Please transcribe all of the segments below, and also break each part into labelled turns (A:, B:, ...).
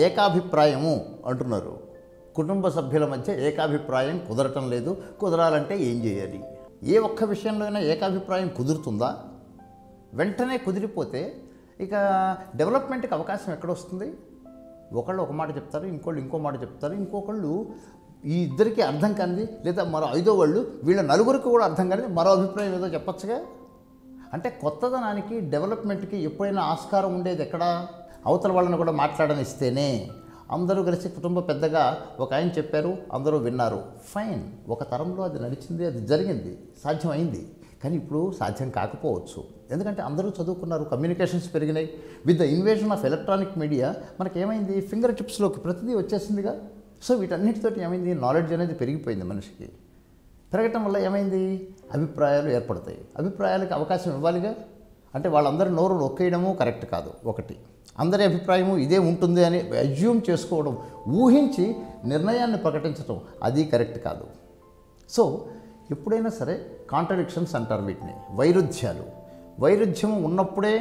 A: ఏకాభిప్రాయము అంటున్నారు. కుటుంబ సభ్యుల మధ్య ఏకాభిప్రాయం కుదరటం లేదు. కుదరాలంటే ఏం చేయాలి? ఏ ఒక్క విషయంలో అయినా ఏకాభిప్రాయం కుదురుతుందా? వెంటనే కుదిరిపోతే ఇక డెవలప్మెంట్కి అవకాశం ఎక్కడొస్తుంది? ఒకళ్ళు ఒక మాట చెప్తారు, ఇంకోళ్ళు ఇంకో మాట చెప్తారు, ఇంకొకళ్ళు ఈ ఇద్దరికి అర్థం కానిది లేదా మరో ఐదో వాళ్ళు వీళ్ళ నలుగురికి కూడా అర్థం కానిది మరో అభిప్రాయం ఏదో చెప్పచ్చుగా. అంటే కొత్తదనానికి డెవలప్మెంట్కి ఎప్పుడైనా ఆస్కారం ఉండేది ఎక్కడా? అవతల వాళ్ళని కూడా మాట్లాడనిస్తేనే. అందరూ కలిసి కుటుంబ పెద్దగా ఒక ఆయన చెప్పారు, అందరూ విన్నారు, ఫైన్. ఒక తరంలో అది నడిచింది, అది జరిగింది, సాధ్యమైంది. కానీ ఇప్పుడు సాధ్యం కాకపోవచ్చు. ఎందుకంటే అందరూ చదువుకున్నారు, కమ్యూనికేషన్స్ పెరిగినాయి. With the invention of electronic media మనకేమైంది, ఫింగర్ టిప్స్లోకి ప్రతిదీ వచ్చేసిందిగా. సో వీటన్నిటితోటి ఏమైంది, నాలెడ్జ్ అనేది పెరిగిపోయింది మనిషికి. పెరగటం వల్ల ఏమైంది, అభిప్రాయాలు ఏర్పడతాయి. అభిప్రాయాలకు అవకాశం ఇవ్వాలిగా. అంటే వాళ్ళందరూ నోరు నొక్కేయడము కరెక్ట్ కాదు. ఒకటి, అందరి అభిప్రాయము ఇదే ఉంటుంది అని అజ్యూమ్ చేసుకోవడం, ఊహించి నిర్ణయాన్ని ప్రకటించడం, అది కరెక్ట్ కాదు. సో ఎప్పుడైనా సరే కాంట్రడిక్షన్స్ అంటారు వీటిని, వైరుధ్యాలు. వైరుధ్యం ఉన్నప్పుడే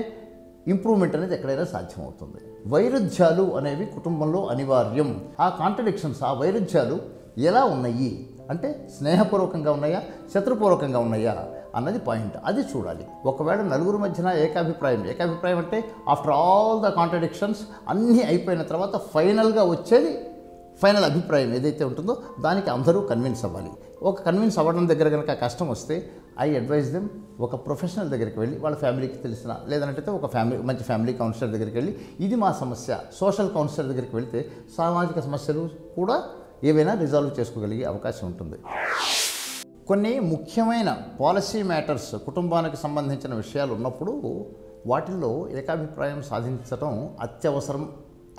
A: ఇంప్రూవ్మెంట్ అనేది ఎక్కడైనా సాధ్యమవుతుంది. వైరుధ్యాలు అనేవి కుటుంబంలో అనివార్యం. ఆ కాంట్రడిక్షన్స్, ఆ వైరుధ్యాలు ఎలా ఉన్నాయి అంటే స్నేహపూర్వకంగా ఉన్నాయా, శత్రుపూర్వకంగా ఉన్నాయా అన్నది పాయింట్. అది చూడాలి. ఒకవేళ నలుగురు మధ్యన ఏకాభిప్రాయం అంటే ఆఫ్టర్ ఆల్ ద కాంట్రడిక్షన్స్ అన్నీ అయిపోయిన తర్వాత ఫైనల్గా వచ్చేది ఫైనల్ అభిప్రాయం ఏదైతే ఉంటుందో దానికి అందరూ కన్విన్స్ అవ్వాలి. ఒక కన్విన్స్ అవ్వడం దగ్గర కనుక కష్టం వస్తే ఐ అడ్వైజ్ దెమ్ ఒక ప్రొఫెషనల్ దగ్గరికి వెళ్ళి, వాళ్ళ ఫ్యామిలీకి తెలిసిన, లేదంటే ఒక మంచి ఫ్యామిలీ కౌన్సిలర్ దగ్గరికి వెళ్ళి ఇది మా సమస్య, సోషల్ కౌన్సిలర్ దగ్గరికి వెళ్తే సామాజిక సమస్యలు కూడా ఏవైనా రిజాల్వ్ చేసుకోగలిగే అవకాశం ఉంటుంది. కొన్ని ముఖ్యమైన పాలసీ మ్యాటర్స్, కుటుంబానికి సంబంధించిన విషయాలు ఉన్నప్పుడు వాటిల్లో ఏకాభిప్రాయం సాధించడం అత్యవసరం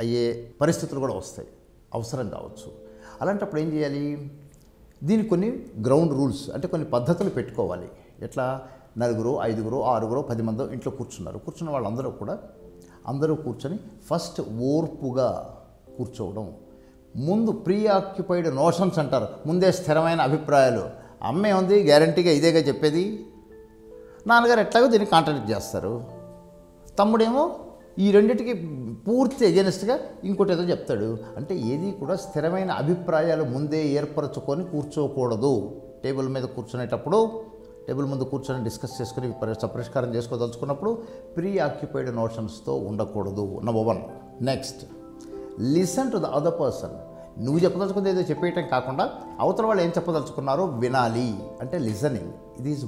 A: అయ్యే పరిస్థితులు కూడా వస్తాయి, అవసరం కావచ్చు. అలాంటప్పుడు ఏం చేయాలి, దీనికి కొన్ని గ్రౌండ్ రూల్స్ అంటే కొన్ని పద్ధతులు పెట్టుకోవాలి. ఎట్లా, నలుగురు, ఐదుగురు, ఆరుగురు, 10 మంది ఇంట్లో కూర్చున్న వాళ్ళందరూ కూడా అందరూ కూర్చొని ఫస్ట్ ఓర్పుగా కూర్చోవడం. ముందు ప్రీ ఆక్యుపైడ్ నోషన్స్ అంటారు, ముందే స్థిరమైన అభిప్రాయాలు. అమ్మే ఉంది గ్యారంటీగా ఇదేగా చెప్పేది, నాన్నగారు ఎట్లాగో దీన్ని కాంట్రాడిక్ట్ చేస్తారు, తమ్ముడేమో ఈ రెండింటికి పూర్తి ఎగెనిస్ట్గా ఇంకోటి ఏదో చెప్తాడు. అంటే ఏది కూడా స్థిరమైన అభిప్రాయాలు ముందే ఏర్పరచుకొని కూర్చోకూడదు. టేబుల్ మీద కూర్చునేటప్పుడు, టేబుల్ ముందు కూర్చొని డిస్కస్ చేసుకుని పరిష్కారం చేసుకోదలుచుకున్నప్పుడు ప్రీ ఆక్యుపైడ్ నోషన్స్తో ఉండకూడదు. Number 1. Next, listen to the other person. నువ్వు చెప్పదలుచుకుంది ఏదో చెప్పేయటం కాకుండా అవతల వాళ్ళు ఏం చెప్పదలుచుకున్నారో వినాలి. అంటే లిజనింగ్, ఇది ఈజ్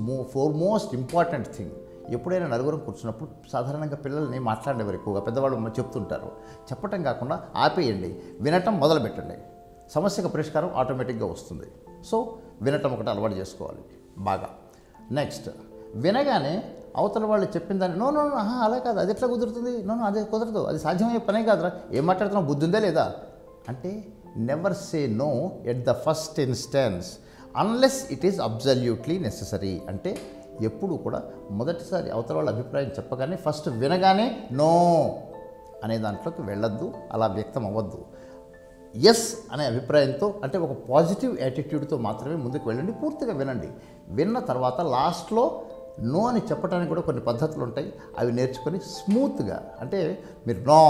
A: మోస్ట్ ఇంపార్టెంట్ థింగ్. ఎప్పుడైనా నలుగురం కూర్చున్నప్పుడు సాధారణంగా పిల్లల్ని మాట్లాడేవారు ఎక్కువగా, పెద్దవాళ్ళు చెప్తుంటారు. చెప్పటం కాకుండా ఆపేయండి, వినటం మొదలుపెట్టండి. సమస్యకు పరిష్కారం ఆటోమేటిక్గా వస్తుంది. సో వినటం ఒకటి అలవాటు చేసుకోవాలి బాగా. నెక్స్ట్, వినగానే అవతల వాళ్ళు చెప్పిన దాన్ని నో అలా కాదు, అది ఎట్లా కుదురుతుంది, అదే కుదరదు, అది సాధ్యమయ్యే పనే కాదురా, ఏం మాట్లాడుతున్నావు, బుద్ధి ఉందా లేదా అంటే never say no at the first instance unless it is absolutely necessary. అంటే ఎప్పుడు కూడా మొదటిసారి అవతల వాళ్ళ అభిప్రాయం చెప్పగానే ఫస్ట్ వినగానే నో అనే దాంట్లోకి వెళ్ళొద్దు, అలా వ్యక్తం అవ్వద్దు. ఎస్ అనే అభిప్రాయంతో, అంటే ఒక పాజిటివ్ యాటిట్యూడ్తో మాత్రమే ముందుకు వెళ్ళండి. పూర్తిగా వినండి. విన్న తర్వాత లాస్ట్లో నో అని చెప్పడానికి కూడా కొన్ని పద్ధతులు ఉంటాయి, అవి నేర్చుకొని స్మూత్గా, అంటే మీరు నో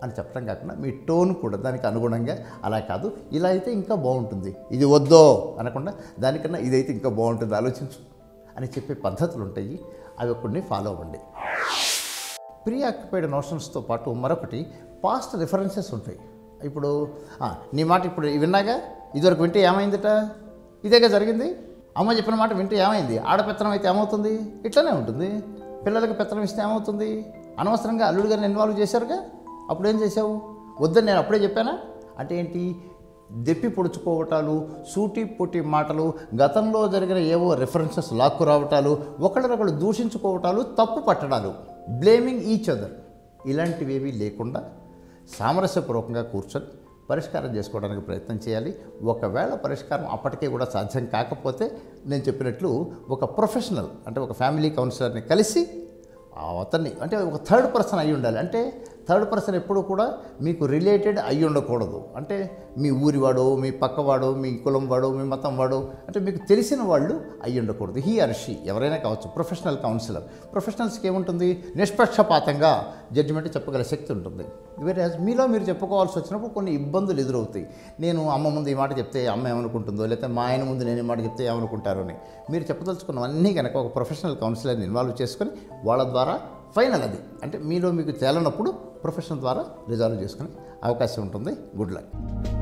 A: అని చెప్పడం కాకుండా మీ టోన్ కూడా దానికి అనుగుణంగా, అలా కాదు ఇలా అయితే ఇంకా బాగుంటుంది, ఇది వద్దో అనకుండా దానికన్నా ఇదైతే ఇంకా బాగుంటుంది ఆలోచించు అని చెప్పే పద్ధతులు ఉంటాయి, అవి కొన్ని ఫాలో అవ్వండి. ప్రీ ఆక్యుపైడ్ నోషన్స్తో పాటు మరొకటి పాస్ట్ రిఫరెన్సెస్ ఉంటాయి. ఇప్పుడు నీ మాట ఇప్పుడు విన్నాగా, ఇదివరకు వింటే ఏమైందిట, ఇదేగా జరిగింది, అమ్మ చెప్పిన మాట వింటే ఏమైంది, ఆడపెత్తనం అయితే ఏమవుతుంది, ఇట్లనే ఉంటుంది. పిల్లలకి పెత్తనం ఇస్తే ఏమవుతుంది, అనవసరంగా అల్లుడు గారిని ఇన్వాల్వ్ చేశారుగా, అప్పుడేం చేసావు, వద్దని నేను అప్పుడే చెప్పానా అంటే ఏంటి, దెప్పి పొడుచుకోవటాలు, సూటి పొట్టి మాటలు, గతంలో జరిగిన ఏవో రిఫరెన్సెస్ లాక్కు రావటాలు, ఒకళ్ళనొకళ్ళు దూషించుకోవటాలు, తప్పు పట్టడాలు, బ్లేమింగ్ ఈచ్ అదర్, ఇలాంటివేవి లేకుండా సామరస్యపూర్వకంగా కూర్చొని పరిష్కారం చేసుకోవడానికి ప్రయత్నం చేయాలి. ఒకవేళ పరిష్కారం అప్పటికే కూడా సాధ్యం కాకపోతే నేను చెప్పినట్లు ఒక ప్రొఫెషనల్, అంటే ఒక ఫ్యామిలీ కౌన్సిలర్ని కలిసి అతన్ని, అంటే ఒక థర్డ్ పర్సన్ అయి ఉండాలి. అంటే థర్డ్ పర్సన్ ఎప్పుడు కూడా మీకు రిలేటెడ్ అయి ఉండకూడదు. అంటే మీ ఊరివాడో, మీ పక్కవాడో, మీ కులం వాడో, మీ మతం వాడో, అంటే మీకు తెలిసిన వాళ్ళు అయి ఉండకూడదు. హీ ఆర్ షీ ఎవరైనా కావచ్చు. ప్రొఫెషనల్ కౌన్సిలర్, ప్రొఫెషనల్స్కి ఏముంటుంది, నిష్పక్షపాతంగా జడ్జిమెంట్ చెప్పగల శక్తి ఉంటుంది. వేరే మీలో మీరు చెప్పుకోవాల్సి వచ్చినప్పుడు కొన్ని ఇబ్బందులు ఎదురవుతాయి. నేను అమ్మ ముందు ఈ మాట చెప్తే అమ్మ ఏమనుకుంటుందో, లేకపోతే మా ఆయన ముందు నేను ఈ మాట చెప్తే ఏమనుకుంటారో అని మీరు చెప్పదలుచుకున్నవన్నీ కనుక ఒక ప్రొఫెషనల్ కౌన్సిలర్ని ఇన్వాల్వ్ చేసుకొని వాళ్ళ ద్వారా ఫైనల్ అది అంటే మీలో మీకు తేలనప్పుడు ప్రొఫెషన్ ద్వారా రిజాల్వ్ చేసుకునే అవకాశం ఉంటుంది. Good luck.